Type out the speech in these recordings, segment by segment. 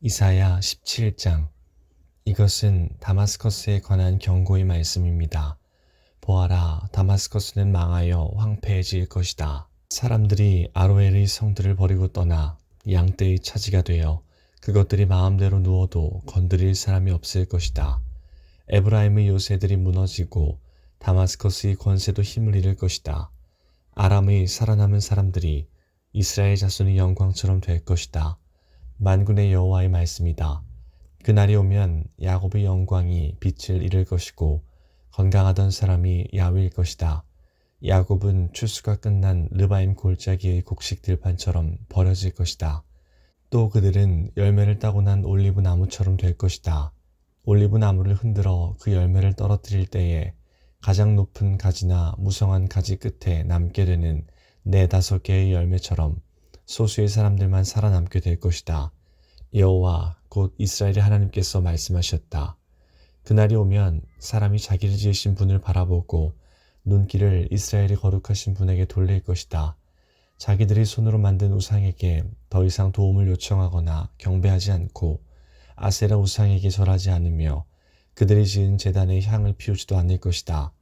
이사야 17장. 이것은 다마스커스에 관한 경고의 말씀입니다. 보아라, 다마스커스는 망하여 황폐해질 것이다. 사람들이 아로엘의 성들을 버리고 떠나 양떼의 차지가 되어 그것들이 마음대로 누워도 건드릴 사람이 없을 것이다. 에브라임의 요새들이 무너지고 다마스커스의 권세도 힘을 잃을 것이다. 아람의 살아남은 사람들이 이스라엘 자손의 영광처럼 될 것이다. 만군의 여호와의 말씀이다. 그날이 오면 야곱의 영광이 빛을 잃을 것이고 건강하던 사람이 야위일 것이다. 야곱은 추수가 끝난 르바임 골짜기의 곡식 들판처럼 버려질 것이다. 또 그들은 열매를 따고 난 올리브 나무처럼 될 것이다. 올리브 나무를 흔들어 그 열매를 떨어뜨릴 때에 가장 높은 가지나 무성한 가지 끝에 남게 되는 4-5개의 열매처럼 소수의 사람들만 살아남게 될 것이다. 여호와 곧 이스라엘의 하나님께서 말씀하셨다. 그날이 오면 사람이 자기를 지으신 분을 바라보고 눈길을 이스라엘이 거룩하신 분에게 돌릴 것이다. 자기들이 손으로 만든 우상에게 더 이상 도움을 요청하거나 경배하지 않고 아세라 우상에게 절하지 않으며 그들이 지은 제단에 향을 피우지도 않을 것이다.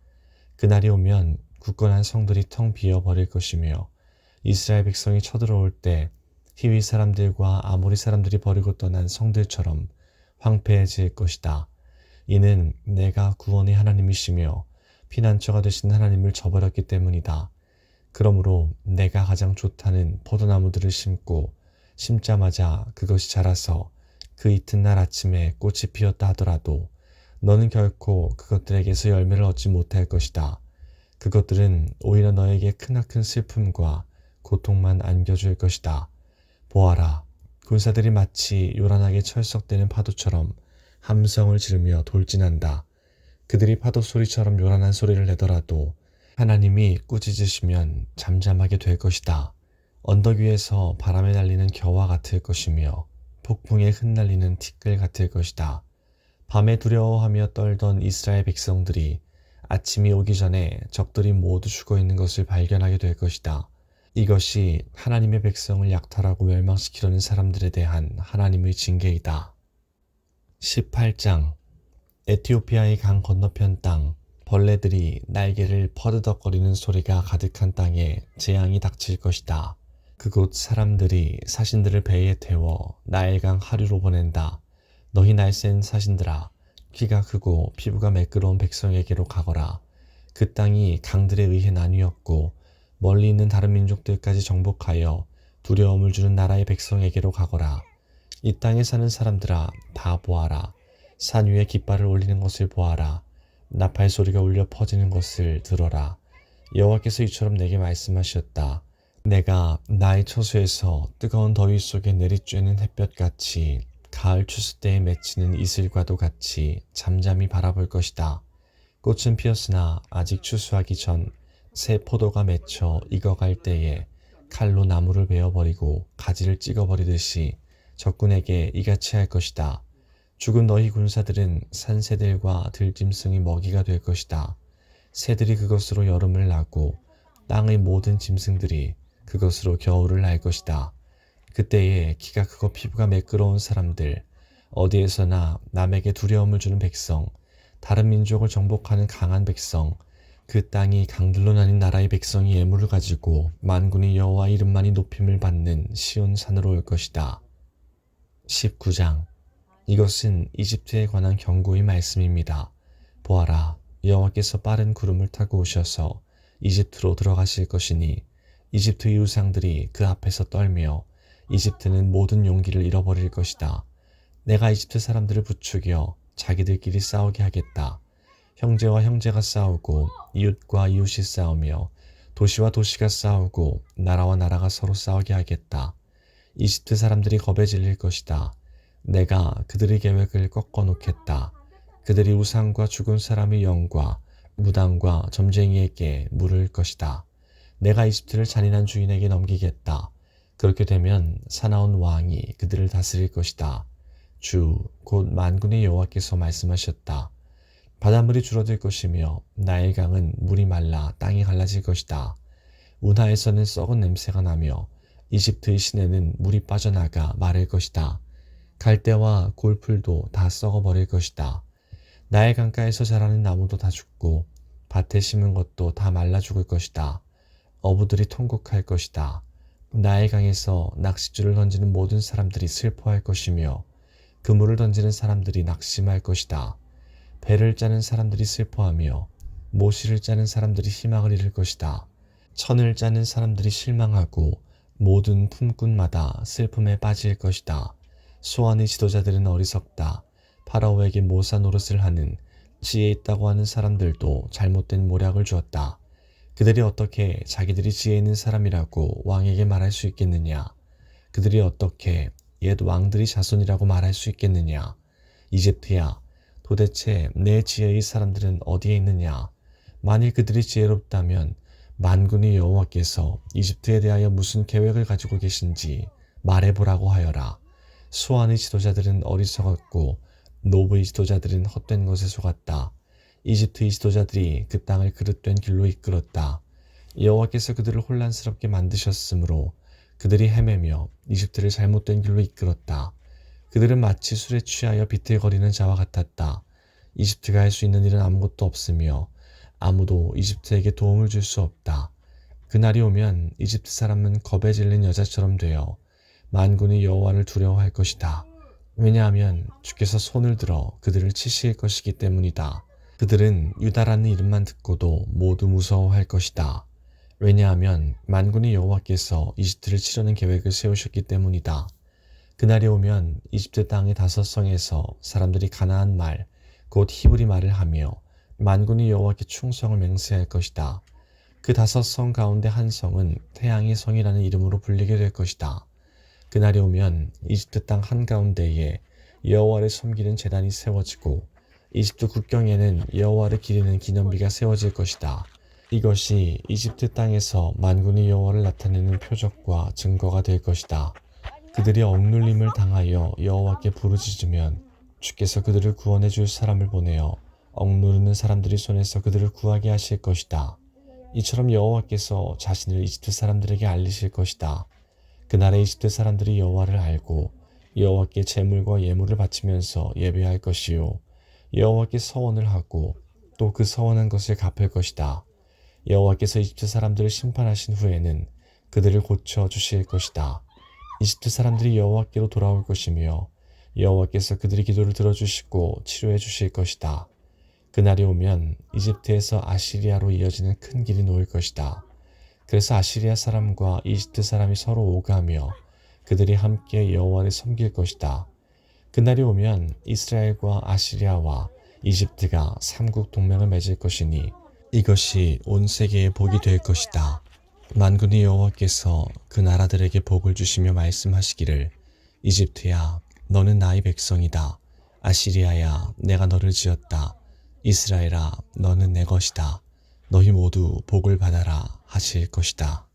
그날이 오면 굳건한 성들이 텅 비어 버릴 것이며 이스라엘 백성이 쳐들어올 때 히위 사람들과 아모리 사람들이 버리고 떠난 성들처럼 황폐해질 것이다. 이는 내가 구원의 하나님이시며 피난처가 되신 하나님을 저버렸기 때문이다. 그러므로 내가 가장 좋다는 포도나무들을 심고 심자마자 그것이 자라서 그 이튿날 아침에 꽃이 피었다 하더라도 너는 결코 그것들에게서 열매를 얻지 못할 것이다. 그것들은 오히려 너에게 크나큰 슬픔과 고통만 안겨줄 것이다. 보아라, 군사들이 마치 요란하게 철썩대는 파도처럼 함성을 지르며 돌진한다. 그들이 파도 소리처럼 요란한 소리를 내더라도 하나님이 꾸짖으시면 잠잠하게 될 것이다. 언덕 위에서 바람에 날리는 겨와 같을 것이며 폭풍에 흩날리는 티끌 같을 것이다. 밤에 두려워하며 떨던 이스라엘 백성들이 아침이 오기 전에 적들이 모두 죽어 있는 것을 발견하게 될 것이다. 이것이 하나님의 백성을 약탈하고 멸망시키려는 사람들에 대한 하나님의 징계이다. 18장. 에티오피아의 강 건너편 땅, 벌레들이 날개를 퍼드덕거리는 소리가 가득한 땅에 재앙이 닥칠 것이다. 그곳 사람들이 사신들을 배에 태워 나일강 하류로 보낸다. 너희 날쌘 사신들아, 키가 크고 피부가 매끄러운 백성에게로 가거라. 그 땅이 강들에 의해 나뉘었고 멀리 있는 다른 민족들까지 정복하여 두려움을 주는 나라의 백성에게로 가거라. 이 땅에 사는 사람들아, 다 보아라. 산 위에 깃발을 올리는 것을 보아라. 나팔 소리가 울려 퍼지는 것을 들어라. 여호와께서 이처럼 내게 말씀하셨다. 내가 나의 처소에서 뜨거운 더위 속에 내리쬐는 햇볕같이 가을 추수 때에 맺히는 이슬과도 같이 잠잠히 바라볼 것이다. 꽃은 피었으나 아직 추수하기 전 새 포도가 맺혀 익어갈 때에 칼로 나무를 베어버리고 가지를 찍어버리듯이 적군에게 이같이 할 것이다. 죽은 너희 군사들은 산새들과 들짐승의 먹이가 될 것이다. 새들이 그것으로 여름을 나고 땅의 모든 짐승들이 그것으로 겨울을 날 것이다. 그때에 키가 크고 피부가 매끄러운 사람들, 어디에서나 남에게 두려움을 주는 백성, 다른 민족을 정복하는 강한 백성, 그 땅이 강들로 나뉜 나라의 백성이 예물을 가지고 만군의 여호와 이름만이 높임을 받는 시온 산으로 올 것이다. 19장. 이것은 이집트에 관한 경고의 말씀입니다. 보아라, 여호와께서 빠른 구름을 타고 오셔서 이집트로 들어가실 것이니 이집트의 우상들이 그 앞에서 떨며 이집트는 모든 용기를 잃어버릴 것이다. 내가 이집트 사람들을 부추겨 자기들끼리 싸우게 하겠다. 형제와 형제가 싸우고 이웃과 이웃이 싸우며 도시와 도시가 싸우고 나라와 나라가 서로 싸우게 하겠다. 이집트 사람들이 겁에 질릴 것이다. 내가 그들의 계획을 꺾어 놓겠다. 그들이 우상과 죽은 사람의 영과 무당과 점쟁이에게 물을 것이다. 내가 이집트를 잔인한 주인에게 넘기겠다. 그렇게 되면 사나운 왕이 그들을 다스릴 것이다. 주, 곧 만군의 여호와께서 말씀하셨다. 바닷물이 줄어들 것이며 나일강은 물이 말라 땅이 갈라질 것이다. 운하에서는 썩은 냄새가 나며 이집트의 시내는 물이 빠져나가 마를 것이다. 갈대와 골풀도 다 썩어버릴 것이다. 나의 강가에서 자라는 나무도 다 죽고 밭에 심은 것도 다 말라 죽을 것이다. 어부들이 통곡할 것이다. 나의 강에서 낚싯줄을 던지는 모든 사람들이 슬퍼할 것이며 그물을 던지는 사람들이 낙심할 것이다. 배를 짜는 사람들이 슬퍼하며 모시를 짜는 사람들이 희망을 잃을 것이다. 천을 짜는 사람들이 실망하고 모든 품꾼마다 슬픔에 빠질 것이다. 수완의 지도자들은 어리석다. 파라오에게 모사 노릇을 하는 지혜 있다고 하는 사람들도 잘못된 모략을 주었다. 그들이 어떻게 자기들이 지혜 있는 사람이라고 왕에게 말할 수 있겠느냐? 그들이 어떻게 옛 왕들이 자손이라고 말할 수 있겠느냐? 이집트야, 도대체 내 지혜의 사람들은 어디에 있느냐? 만일 그들이 지혜롭다면 만군의 여호와께서 이집트에 대하여 무슨 계획을 가지고 계신지 말해보라고 하여라. 수완의 지도자들은 어리석었고 노브의 지도자들은 헛된 것에 속았다. 이집트의 지도자들이 그 땅을 그릇된 길로 이끌었다. 여호와께서 그들을 혼란스럽게 만드셨으므로 그들이 헤매며 이집트를 잘못된 길로 이끌었다. 그들은 마치 술에 취하여 비틀거리는 자와 같았다. 이집트가 할 수 있는 일은 아무것도 없으며 아무도 이집트에게 도움을 줄 수 없다. 그날이 오면 이집트 사람은 겁에 질린 여자처럼 되어 만군의 여호와를 두려워할 것이다. 왜냐하면 주께서 손을 들어 그들을 치실 것이기 때문이다. 그들은 유다라는 이름만 듣고도 모두 무서워할 것이다. 왜냐하면 만군의 여호와께서 이집트를 치려는 계획을 세우셨기 때문이다. 그날이 오면 이집트 땅의 5성에서 사람들이 가나안 말, 곧 히브리 말을 하며 만군의 여호와께 충성을 맹세할 것이다. 그 5성 가운데 한 성은 태양의 성이라는 이름으로 불리게 될 것이다. 그날이 오면 이집트 땅 한가운데에 여호와를 섬기는 제단이 세워지고 이집트 국경에는 여호와를 기리는 기념비가 세워질 것이다. 이것이 이집트 땅에서 만군의 여호와를 나타내는 표적과 증거가 될 것이다. 그들이 억눌림을 당하여 여호와께 부르짖으면 주께서 그들을 구원해 줄 사람을 보내어 억누르는 사람들이 손에서 그들을 구하게 하실 것이다. 이처럼 여호와께서 자신을 이집트 사람들에게 알리실 것이다. 그날에 이집트 사람들이 여호와를 알고 여호와께 제물과 예물을 바치면서 예배할 것이요 여호와께 서원을 하고 또 그 서원한 것을 갚을 것이다. 여호와께서 이집트 사람들을 심판하신 후에는 그들을 고쳐 주실 것이다. 이집트 사람들이 여호와께로 돌아올 것이며 여호와께서 그들의 기도를 들어주시고 치료해 주실 것이다. 그날이 오면 이집트에서 아시리아로 이어지는 큰 길이 놓일 것이다. 그래서 아시리아 사람과 이집트 사람이 서로 오가며 그들이 함께 여호와를 섬길 것이다. 그날이 오면 이스라엘과 아시리아와 이집트가 삼국 동맹을 맺을 것이니 이것이 온 세계의 복이 될 것이다. 만군의 여호와께서 그 나라들에게 복을 주시며 말씀하시기를 이집트야 너는 나의 백성이다. 아시리아야 내가 너를 지었다. 이스라엘아 너는 내 것이다. 너희 모두 복을 받아라 하실 것이다.